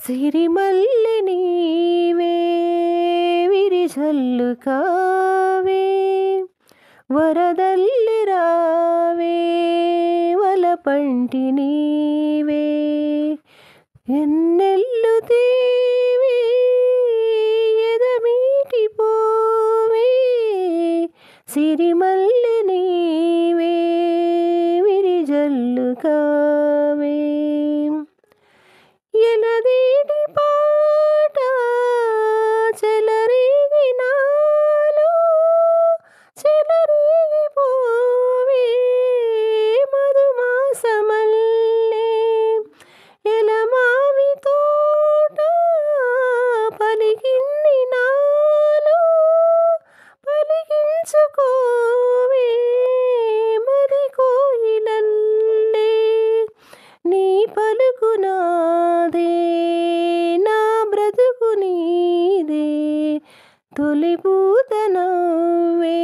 సిరిమల్లి నీవే విరిజల్లు కావే వరదల్లి రావే వలపంటి నీవే ఎన్నెల్లు తీవే ఎదమీటి పోవే సిరిమల్లి నీవే విరిజల్లు కావే ఎలదీటి పాట చెలరేగి నాలో చెలరేగి పోవే మధుమాసమల్లే ఎలమావి తోట పలికింది నాలో పలికించుకోవే మరి కోయిలల్లే నీ పలుకు నాదే నా బ్రతుకు నీదే తొలి పూత నవ్వే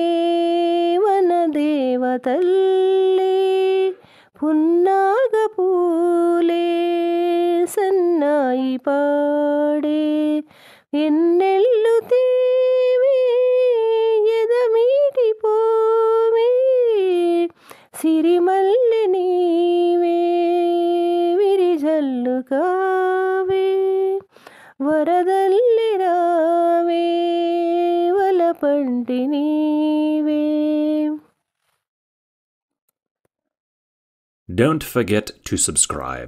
వనదేవతల్లే పున్నాగ పూలే సన్నాయి పాడే ఎన్నెల్లు తేవే ఎదమీటి పోవే సిరిమల్లి నీవే విరిజల్లు కావే వరదల్లి రావే వలపంటి నీవే. Don't forget to subscribe.